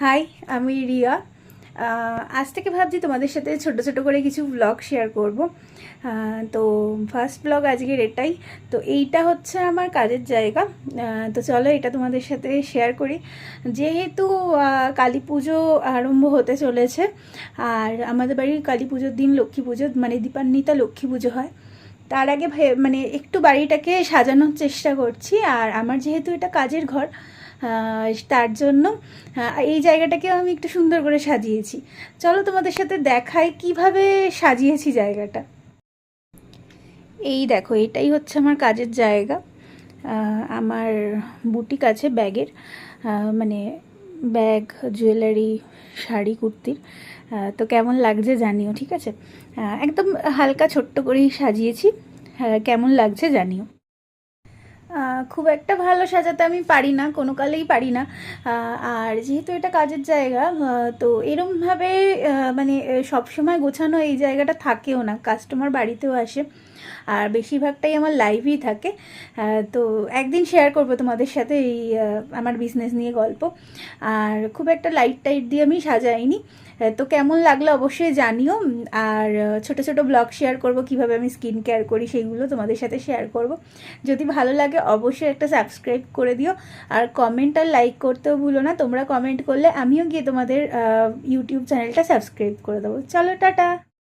High, আমি রিয়া। আজ থেকে ভাবছি তোমাদের সাথে ছোট ছোট করে কিছু ব্লগ শেয়ার করব। তো ফার্স্ট ব্লগ আজকের এটাই। তো এইটা হচ্ছে আমার কাজের জায়গা। তো চলো এটা তোমাদের সাথে শেয়ার করি। যেহেতু কালী পুজো আরম্ভ হতে চলেছে, আর আমাদের বাড়ির কালী পুজোর দিন লক্ষ্মী পুজো মানে দীপান্বিতা লক্ষ্মী পুজো হয়। তার আগে মানে একটু বাড়িটাকে সাজানোর চেষ্টা করছি। আর আমার যেহেতু এটা কাজের ঘর, তার জন্য এই জায়গাটাকেও আমি একটু সুন্দর করে সাজিয়েছি। চলো তোমাদের সাথে দেখাই কিভাবে সাজিয়েছি জায়গাটা। এই দেখো, এটাই হচ্ছে আমার কাজের জায়গা। আমার বুটিক আছে ব্যাগের, মানে ব্যাগ, জুয়েলারি, শাড়ি, কুর্তির। তো কেমন লাগছে জানিও, ঠিক আছে? একদম হালকা ছোট্ট করেই সাজিয়েছি। কেমন লাগছে জানিও। খুব একটা ভালো সাজাতে আমি পারি না, কোনো কালেই পারি না। আর যেহেতু এটা কাজের জায়গা, তো এরমভাবে মানে সবসময় গোছানো এই জায়গাটা থাকেও না, কাস্টমার বাড়িতেও আসে। আর বেশিরভাগটাই আমার লাইভই থাকে। তো একদিন শেয়ার করব তোমাদের সাথে এই আমার বিজনেস নিয়ে গল্প। আর খুব একটা লাইট টাইট দিয়ে আমি সাজাইনি। তো কেমন লাগলো অবশ্যই জানিও। আর ছোট ছোট ব্লগ শেয়ার করব, কিভাবে আমি স্কিন কেয়ার করি সেইগুলো তোমাদের সাথে শেয়ার করব। যদি ভালো লাগে অবশ্যই একটা সাবস্ক্রাইব করে দিও। আর কমেন্ট আর লাইক করতেও ভুলো না। তোমরা কমেন্ট করলে আমিও গিয়ে তোমাদের ইউটিউব চ্যানেলটা সাবস্ক্রাইব করে দেবো। চলো, টাটা।